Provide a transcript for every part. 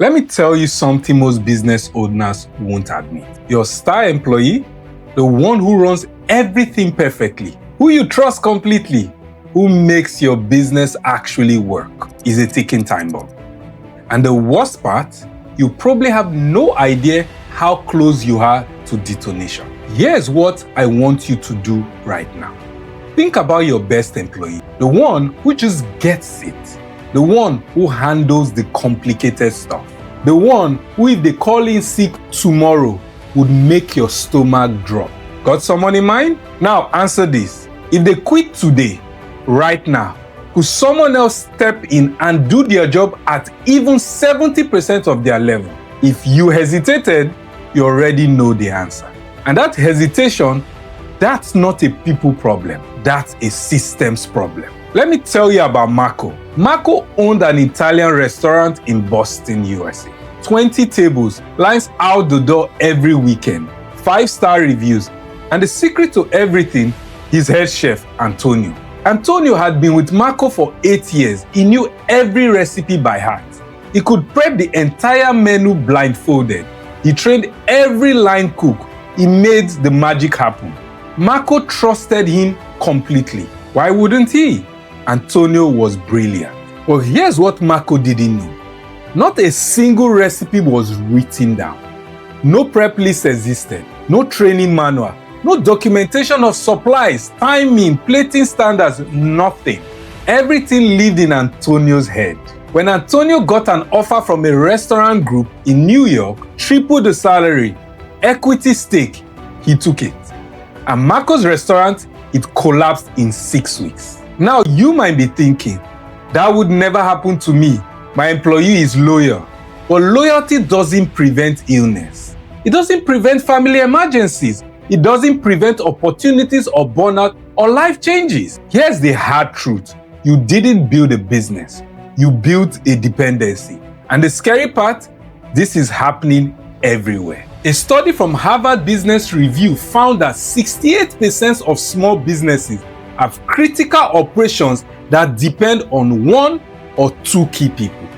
Let me tell you something most business owners won't admit. Your star employee, the one who runs everything perfectly, who you trust completely, who makes your business actually work, is a ticking time bomb. And the worst part, you probably have no idea how close you are to detonation. Here's what I want you to do right now. Think about your best employee, the one who just gets it, the one who handles the complicated stuff, the one who, if they call in sick tomorrow, would make your stomach drop. Got someone in mind? Now answer this. If they quit today, right now, could someone else step in and do their job at even 70% of their level? If you hesitated, you already know the answer. And that hesitation, that's not a people problem. That's a systems problem. Let me tell you about Marco. Marco owned an Italian restaurant in Boston, USA. 20 tables, lines out the door every weekend, 5-star reviews, and the secret to everything, his head chef, Antonio. Antonio had been with Marco for 8 years. He knew every recipe by heart. He could prep the entire menu blindfolded. He trained every line cook. He made the magic happen. Marco trusted him completely. Why wouldn't he? Antonio was brilliant. But here's what Marco didn't know. Not a single recipe was written down. No prep list existed. No training manual. No documentation of supplies, timing, plating standards, nothing. Everything lived in Antonio's head. When Antonio got an offer from a restaurant group in New York, triple the salary, equity stake, he took it. And Marco's restaurant, it collapsed in 6 weeks. Now you might be thinking, that would never happen to me. My employee is loyal. But loyalty doesn't prevent illness. It doesn't prevent family emergencies. It doesn't prevent opportunities or burnout or life changes. Here's the hard truth. You didn't build a business. You built a dependency. And the scary part, this is happening everywhere. A study from Harvard Business Review found that 68% of small businesses have critical operations that depend on 1 or 2 key people.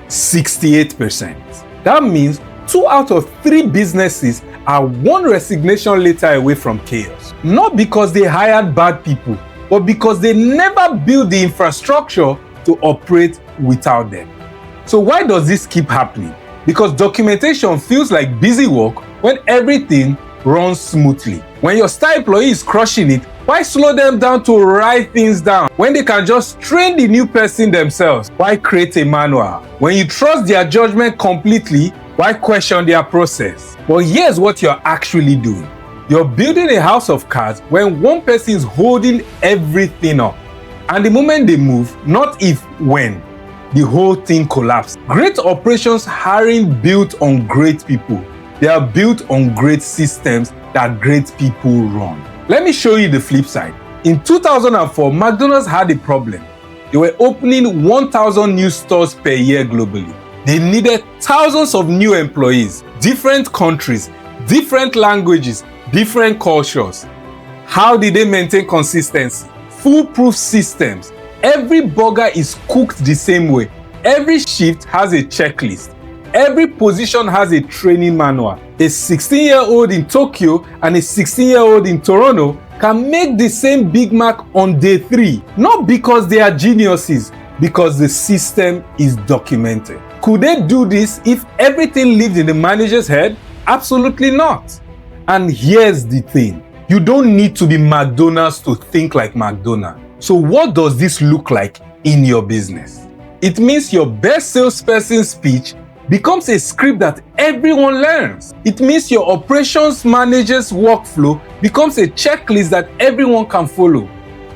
68%. That means 2 out of 3 businesses are 1 resignation letter away from chaos. Not because they hired bad people, but because they never built the infrastructure to operate without them. So why does this keep happening? Because documentation feels like busy work when everything runs smoothly. When your star employee is crushing it, why slow them down to write things down when they can just train the new person themselves? Why create a manual? When you trust their judgment completely, why question their process? Well, here's what you're actually doing. You're building a house of cards when one person is holding everything up. And the moment they move, not if, when, the whole thing collapses. Great operations aren't built on great people. They are built on great systems that great people run. Let me show you the flip side. In 2004, McDonald's had a problem. They were opening 1,000 new stores per year globally. They needed thousands of new employees, different countries, different languages, different cultures. How did they maintain consistency? Foolproof systems. Every burger is cooked the same way. Every shift has a checklist. Every position has a training manual. A 16-year-old in Tokyo and a 16-year-old in Toronto can make the same Big Mac on day 3. Not because they are geniuses, because the system is documented. Could they do this if everything lived in the manager's head? Absolutely not. And here's the thing. You don't need to be McDonald's to think like McDonald's. So what does this look like in your business? It means your best salesperson's speech becomes a script that everyone learns. It means your operations manager's workflow becomes a checklist that everyone can follow.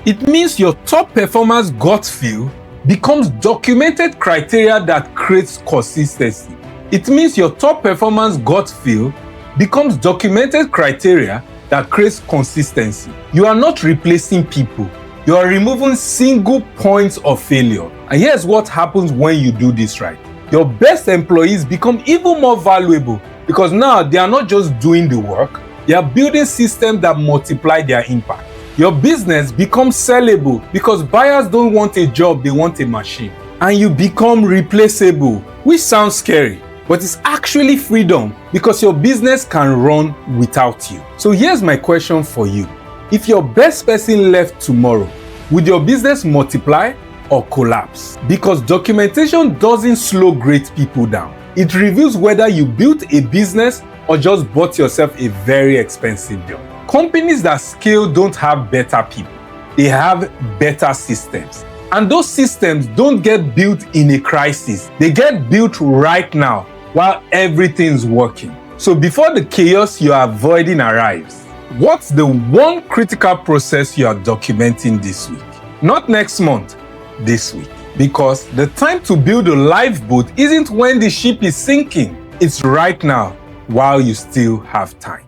It means your top performer's gut feel becomes documented criteria that creates consistency. It means your top performance gut feel becomes documented criteria that creates consistency. You are not replacing people. You are removing single points of failure. And here's what happens when you do this right. Your best employees become even more valuable because now they are not just doing the work, they are building systems that multiply their impact. Your business becomes sellable because buyers don't want a job, they want a machine. And you become replaceable which sounds scary, but it's actually freedom because your business can run without you. So here's my question for you. If your best person left tomorrow, would your business multiply or collapse? Because documentation doesn't slow great people down. It reveals whether you built a business or just bought yourself a very expensive job. Companies that scale don't have better people. They have better systems. And those systems don't get built in a crisis. They get built right now while everything's working. So before the chaos you're avoiding arrives, what's the one critical process you are documenting this week? Not next month, this week. Because the time to build a lifeboat isn't when the ship is sinking. It's right now while you still have time.